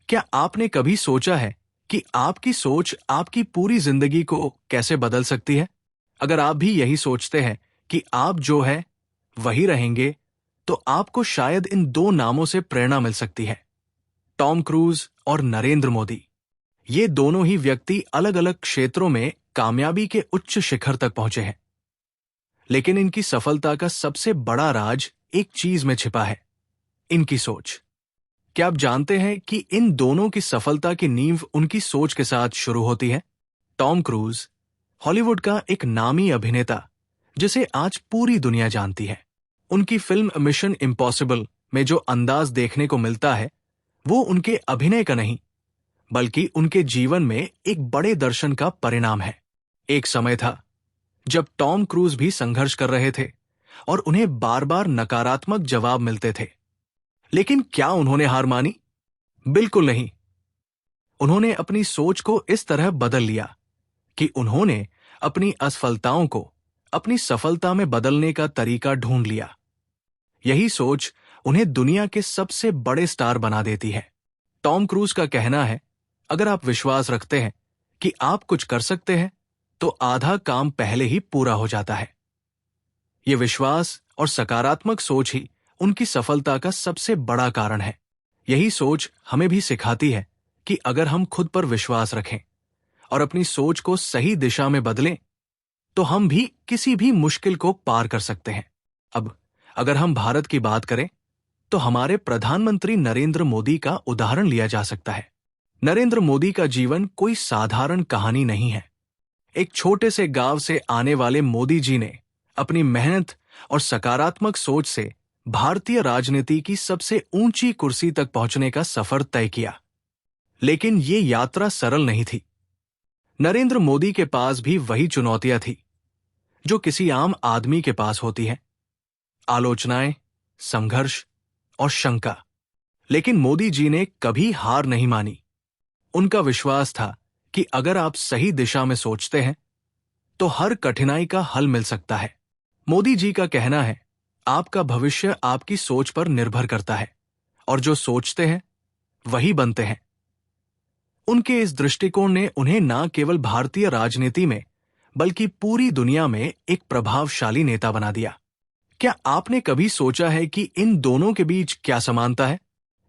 क्या आपने कभी सोचा है कि आपकी सोच आपकी पूरी जिंदगी को कैसे बदल सकती है? अगर आप भी यही सोचते हैं कि आप जो है वही रहेंगे, तो आपको शायद इन दो नामों से प्रेरणा मिल सकती है, टॉम क्रूज और नरेंद्र मोदी। ये दोनों ही व्यक्ति अलग अलग क्षेत्रों में कामयाबी के उच्च शिखर तक पहुंचे हैं, लेकिन इनकी सफलता का सबसे बड़ा राज एक चीज में छिपा है, इनकी सोच। क्या आप जानते हैं कि इन दोनों की सफलता की नींव उनकी सोच के साथ शुरू होती है? टॉम क्रूज हॉलीवुड का एक नामी अभिनेता जिसे आज पूरी दुनिया जानती है। उनकी फिल्म मिशन इम्पॉसिबल में जो अंदाज देखने को मिलता है, वो उनके अभिनय का नहीं, बल्कि उनके जीवन में एक बड़े दर्शन का परिणाम है। एक समय था जब टॉम क्रूज भी संघर्ष कर रहे थे और उन्हें बार बार नकारात्मक जवाब मिलते थे। लेकिन क्या उन्होंने हार मानी? बिल्कुल नहीं। उन्होंने अपनी सोच को इस तरह बदल लिया कि उन्होंने अपनी असफलताओं को अपनी सफलता में बदलने का तरीका ढूंढ लिया। यही सोच उन्हें दुनिया के सबसे बड़े स्टार बना देती है। टॉम क्रूज का कहना है, अगर आप विश्वास रखते हैं कि आप कुछ कर सकते हैं, तो आधा काम पहले ही पूरा हो जाता है। ये विश्वास और सकारात्मक सोच ही उनकी सफलता का सबसे बड़ा कारण है। यही सोच हमें भी सिखाती है कि अगर हम खुद पर विश्वास रखें और अपनी सोच को सही दिशा में बदलें, तो हम भी किसी भी मुश्किल को पार कर सकते हैं। अब अगर हम भारत की बात करें, तो हमारे प्रधानमंत्री नरेंद्र मोदी का उदाहरण लिया जा सकता है। नरेंद्र मोदी का जीवन कोई साधारण कहानी नहीं है। एक छोटे से गांव से आने वाले मोदी जी ने अपनी मेहनत और सकारात्मक सोच से भारतीय राजनीति की सबसे ऊंची कुर्सी तक पहुंचने का सफर तय किया। लेकिन ये यात्रा सरल नहीं थी। नरेंद्र मोदी के पास भी वही चुनौतियां थी जो किसी आम आदमी के पास होती हैं, आलोचनाएं, संघर्ष और शंका। लेकिन मोदी जी ने कभी हार नहीं मानी। उनका विश्वास था कि अगर आप सही दिशा में सोचते हैं, तो हर कठिनाई का हल मिल सकता है। मोदी जी का कहना है, आपका भविष्य आपकी सोच पर निर्भर करता है और जो सोचते हैं वही बनते हैं। उनके इस दृष्टिकोण ने उन्हें न केवल भारतीय राजनीति में, बल्कि पूरी दुनिया में एक प्रभावशाली नेता बना दिया। क्या आपने कभी सोचा है कि इन दोनों के बीच क्या समानता है?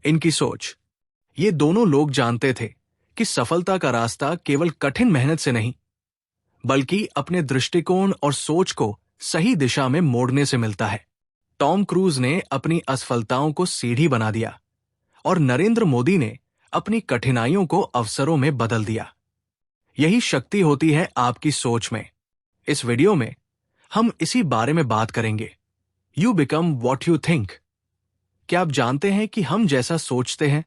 इनकी सोच। ये दोनों लोग जानते थे कि सफलता का रास्ता केवल कठिन मेहनत से नहीं, बल्कि अपने दृष्टिकोण और सोच को सही दिशा में मोड़ने से मिलता है। टॉम क्रूज ने अपनी असफलताओं को सीढ़ी बना दिया और नरेंद्र मोदी ने अपनी कठिनाइयों को अवसरों में बदल दिया। यही शक्ति होती है आपकी सोच में। इस वीडियो में हम इसी बारे में बात करेंगे। You become what you think. क्या आप जानते हैं कि हम जैसा सोचते हैं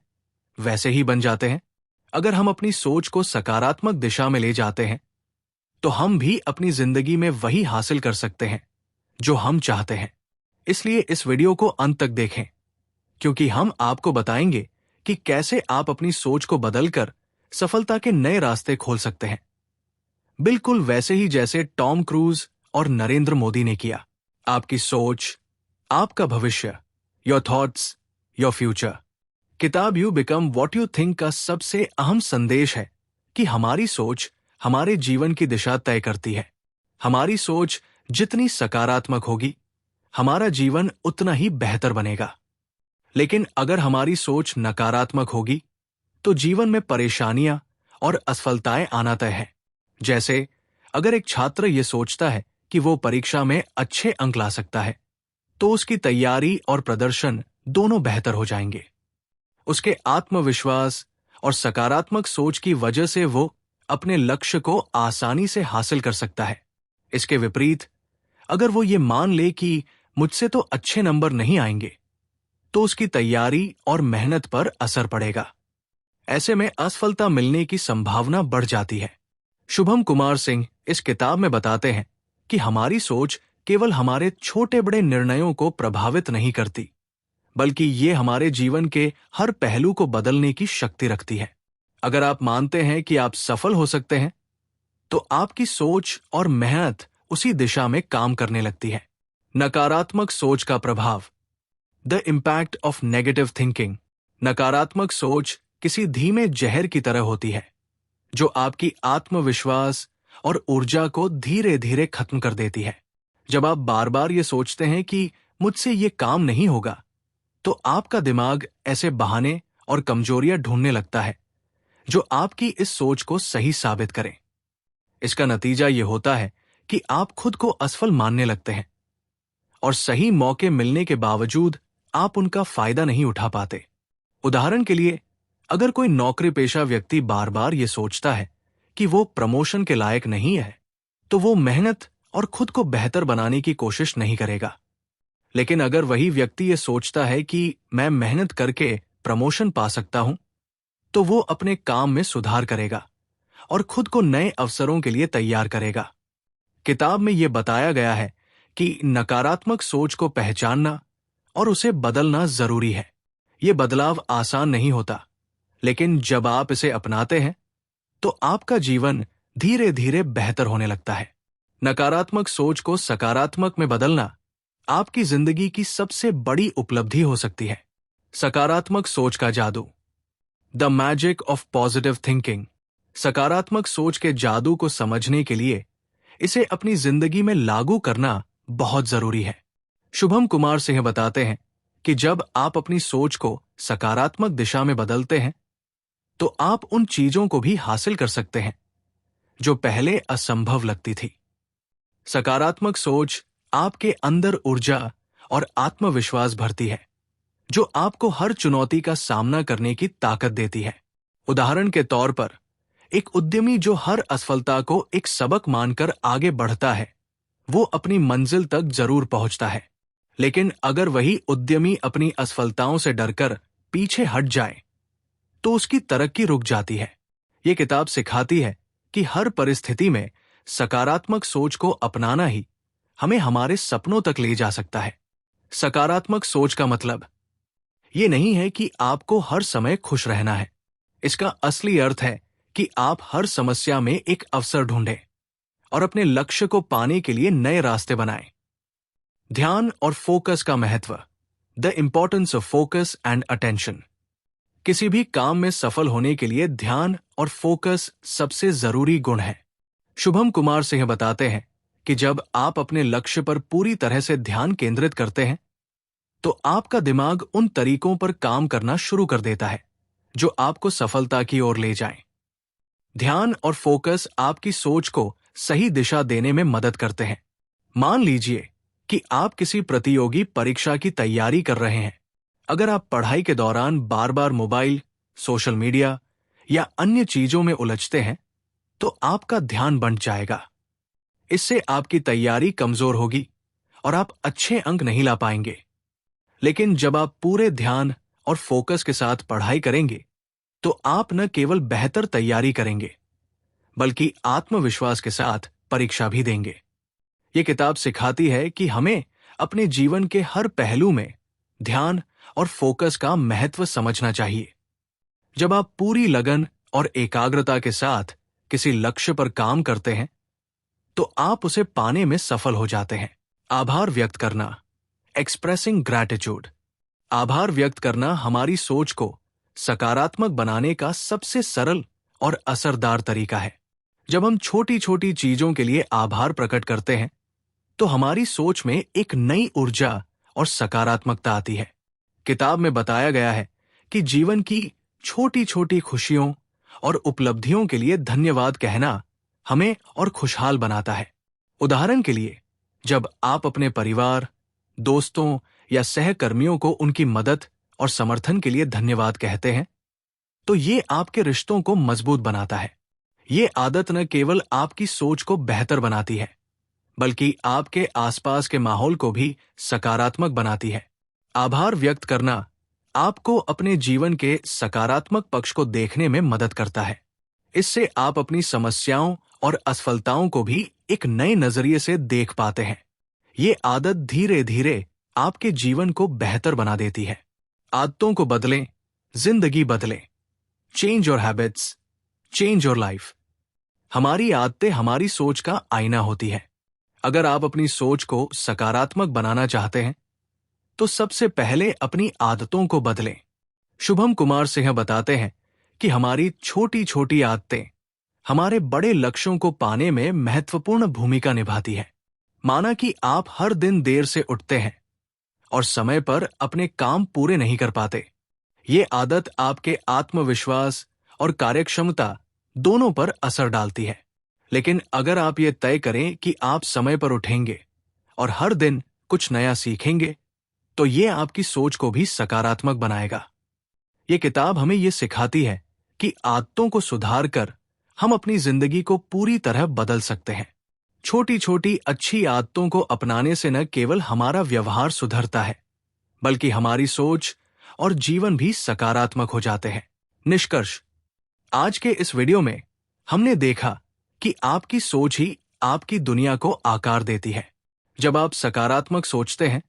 वैसे ही बन जाते हैं? अगर हम अपनी सोच को सकारात्मक दिशा में ले जाते हैं, तो हम भी अपनी जिंदगी में वही हासिल कर सकते हैं जो हम चाहते हैं। इसलिए इस वीडियो को अंत तक देखें, क्योंकि हम आपको बताएंगे कि कैसे आप अपनी सोच को बदलकर सफलता के नए रास्ते खोल सकते हैं, बिल्कुल वैसे ही जैसे टॉम क्रूज और नरेंद्र मोदी ने किया। आपकी सोच, आपका भविष्य, योर थॉट्स, योर फ्यूचर। किताब you become what you think का सबसे अहम संदेश है कि हमारी सोच हमारे जीवन की दिशा तय करती है। हमारी सोच जितनी सकारात्मक होगी, हमारा जीवन उतना ही बेहतर बनेगा। लेकिन अगर हमारी सोच नकारात्मक होगी, तो जीवन में परेशानियां और असफलताएं आना तय है। जैसे अगर एक छात्र ये सोचता है कि वो परीक्षा में अच्छे अंक ला सकता है, तो उसकी तैयारी और प्रदर्शन दोनों बेहतर हो जाएंगे। उसके आत्मविश्वास और सकारात्मक सोच की वजह से वो अपने लक्ष्य को आसानी से हासिल कर सकता है। इसके विपरीत, अगर वो ये मान ले कि मुझसे तो अच्छे नंबर नहीं आएंगे, तो उसकी तैयारी और मेहनत पर असर पड़ेगा। ऐसे में असफलता मिलने की संभावना बढ़ जाती है। शुभम कुमार सिंह इस किताब में बताते हैं कि हमारी सोच केवल हमारे छोटे बड़े निर्णयों को प्रभावित नहीं करती, बल्कि ये हमारे जीवन के हर पहलू को बदलने की शक्ति रखती है। अगर आप मानते हैं कि आप सफल हो सकते हैं, तो आपकी सोच और मेहनत उसी दिशा में काम करने लगती है। नकारात्मक सोच का प्रभाव। The impact of negative thinking. नकारात्मक सोच किसी धीमे जहर की तरह होती है, जो आपकी आत्मविश्वास और ऊर्जा को धीरे धीरे खत्म कर देती है। जब आप बार बार ये सोचते हैं कि मुझसे ये काम नहीं होगा, तो आपका दिमाग ऐसे बहाने और कमजोरियां ढूंढने लगता है जो आपकी इस सोच को सही साबित करें। इसका नतीजा ये होता है कि आप खुद को असफल मानने लगते हैं और सही मौके मिलने के बावजूद आप उनका फायदा नहीं उठा पाते। उदाहरण के लिए, अगर कोई नौकरी पेशा व्यक्ति बार बार ये सोचता है कि वो प्रमोशन के लायक नहीं है, तो वो मेहनत और खुद को बेहतर बनाने की कोशिश नहीं करेगा। लेकिन अगर वही व्यक्ति ये सोचता है कि मैं मेहनत करके प्रमोशन पा सकता हूं, तो वो अपने काम में सुधार करेगा और खुद को नए अवसरों के लिए तैयार करेगा। किताब में ये बताया गया है कि नकारात्मक सोच को पहचानना और उसे बदलना जरूरी है। ये बदलाव आसान नहीं होता, लेकिन जब आप इसे अपनाते हैं, तो आपका जीवन धीरे धीरे बेहतर होने लगता है। नकारात्मक सोच को सकारात्मक में बदलना आपकी जिंदगी की सबसे बड़ी उपलब्धि हो सकती है। सकारात्मक सोच का जादू, the magic of positive thinking. सकारात्मक सोच के जादू को समझने के लिए इसे अपनी जिंदगी में लागू करना बहुत जरूरी है। शुभम कुमार सिंह बताते हैं कि जब आप अपनी सोच को सकारात्मक दिशा में बदलते हैं, तो आप उन चीजों को भी हासिल कर सकते हैं जो पहले असंभव लगती थी। सकारात्मक सोच आपके अंदर ऊर्जा और आत्मविश्वास भरती है, जो आपको हर चुनौती का सामना करने की ताकत देती है। उदाहरण के तौर पर, एक उद्यमी जो हर असफलता को एक सबक मानकर आगे बढ़ता है, वो अपनी मंजिल तक जरूर पहुंचता है। लेकिन अगर वही उद्यमी अपनी असफलताओं से डरकर पीछे हट जाए, तो उसकी तरक्की रुक जाती है। ये किताब सिखाती है कि हर परिस्थिति में सकारात्मक सोच को अपनाना ही हमें हमारे सपनों तक ले जा सकता है। सकारात्मक सोच का मतलब ये नहीं है कि आपको हर समय खुश रहना है। इसका असली अर्थ है कि आप हर समस्या में एक अवसर ढूंढें और अपने लक्ष्य को पाने के लिए नए रास्ते बनाएं। ध्यान और फोकस का महत्व, the importance of focus and attention. किसी भी काम में सफल होने के लिए ध्यान और फोकस सबसे जरूरी गुण है। शुभम कुमार सिंह बताते हैं कि जब आप अपने लक्ष्य पर पूरी तरह से ध्यान केंद्रित करते हैं, तो आपका दिमाग उन तरीकों पर काम करना शुरू कर देता है जो आपको सफलता की ओर ले जाएं। ध्यान और फोकस आपकी सोच को सही दिशा देने में मदद करते हैं। मान लीजिए कि आप किसी प्रतियोगी परीक्षा की तैयारी कर रहे हैं। अगर आप पढ़ाई के दौरान बार बार मोबाइल, सोशल मीडिया या अन्य चीजों में उलझते हैं, तो आपका ध्यान बंट जाएगा। इससे आपकी तैयारी कमजोर होगी और आप अच्छे अंक नहीं ला पाएंगे। लेकिन जब आप पूरे ध्यान और फोकस के साथ पढ़ाई करेंगे, तो आप न केवल बेहतर तैयारी करेंगे, बल्कि आत्मविश्वास के साथ परीक्षा भी देंगे। ये किताब सिखाती है कि हमें अपने जीवन के हर पहलू में ध्यान और फोकस का महत्व समझना चाहिए। जब आप पूरी लगन और एकाग्रता के साथ किसी लक्ष्य पर काम करते हैं, तो आप उसे पाने में सफल हो जाते हैं। आभार व्यक्त करना, एक्सप्रेसिंग ग्रैटिट्यूड। आभार व्यक्त करना हमारी सोच को सकारात्मक बनाने का सबसे सरल और असरदार तरीका है। जब हम छोटी छोटी चीजों के लिए आभार प्रकट करते हैं, तो हमारी सोच में एक नई ऊर्जा और सकारात्मकता आती है। किताब में बताया गया है कि जीवन की छोटी छोटी खुशियों और उपलब्धियों के लिए धन्यवाद कहना हमें और खुशहाल बनाता है। उदाहरण के लिए, जब आप अपने परिवार, दोस्तों या सहकर्मियों को उनकी मदद और समर्थन के लिए धन्यवाद कहते हैं, तो ये आपके रिश्तों को मजबूत बनाता है। ये आदत न केवल आपकी सोच को बेहतर बनाती है, बल्कि आपके आसपास के माहौल को भी सकारात्मक बनाती है। आभार व्यक्त करना आपको अपने जीवन के सकारात्मक पक्ष को देखने में मदद करता है। इससे आप अपनी समस्याओं और असफलताओं को भी एक नए नजरिए से देख पाते हैं। ये आदत धीरे धीरे आपके जीवन को बेहतर बना देती है। आदतों को बदलें, जिंदगी बदलें। Change your habits, change your life. हमारी आदतें हमारी सोच का आईना होती है। अगर आप अपनी सोच को सकारात्मक बनाना चाहते हैं, तो सबसे पहले अपनी आदतों को बदलें। शुभम कुमार सिंह बताते हैं कि हमारी छोटी छोटी आदतें हमारे बड़े लक्ष्यों को पाने में महत्वपूर्ण भूमिका निभाती है। माना कि आप हर दिन देर से उठते हैं और समय पर अपने काम पूरे नहीं कर पाते। ये आदत आपके आत्मविश्वास और कार्यक्षमता दोनों पर असर डालती है। लेकिन अगर आप ये तय करें कि आप समय पर उठेंगे और हर दिन कुछ नया सीखेंगे, तो ये आपकी सोच को भी सकारात्मक बनाएगा। ये किताब हमें ये सिखाती है कि आदतों को सुधार कर हम अपनी जिंदगी को पूरी तरह बदल सकते हैं। छोटी छोटी अच्छी आदतों को अपनाने से न केवल हमारा व्यवहार सुधरता है, बल्कि हमारी सोच और जीवन भी सकारात्मक हो जाते हैं। निष्कर्ष, आज के इस वीडियो में हमने देखा कि आपकी सोच ही आपकी दुनिया को आकार देती है। जब आप सकारात्मक सोचते हैं,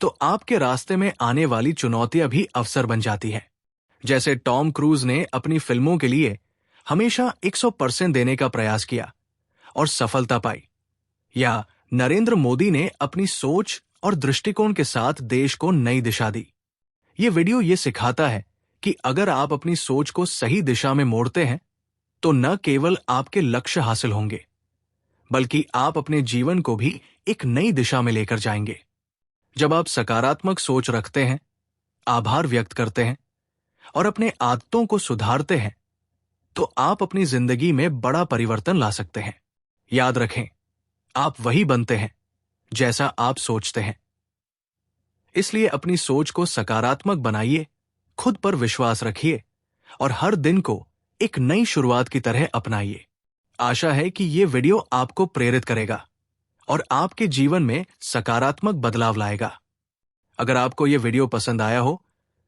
तो आपके रास्ते में आने वाली चुनौतियां भी अवसर बन जाती हैं। जैसे टॉम क्रूज ने अपनी फिल्मों के लिए हमेशा 100% देने का प्रयास किया और सफलता पाई, या नरेंद्र मोदी ने अपनी सोच और दृष्टिकोण के साथ देश को नई दिशा दी। ये वीडियो ये सिखाता है कि अगर आप अपनी सोच को सही दिशा में मोड़ते हैं, तो न केवल आपके लक्ष्य हासिल होंगे, बल्कि आप अपने जीवन को भी एक नई दिशा में लेकर जाएंगे। जब आप सकारात्मक सोच रखते हैं, आभार व्यक्त करते हैं और अपने आदतों को सुधारते हैं, तो आप अपनी जिंदगी में बड़ा परिवर्तन ला सकते हैं। याद रखें, आप वही बनते हैं जैसा आप सोचते हैं। इसलिए अपनी सोच को सकारात्मक बनाइए, खुद पर विश्वास रखिए और हर दिन को एक नई शुरुआत की तरह अपनाइए। आशा है कि ये वीडियो आपको प्रेरित करेगा और आपके जीवन में सकारात्मक बदलाव लाएगा। अगर आपको ये वीडियो पसंद आया हो,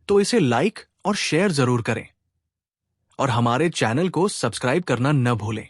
तो इसे लाइक और शेयर जरूर करें और हमारे चैनल को सब्सक्राइब करना न भूलें।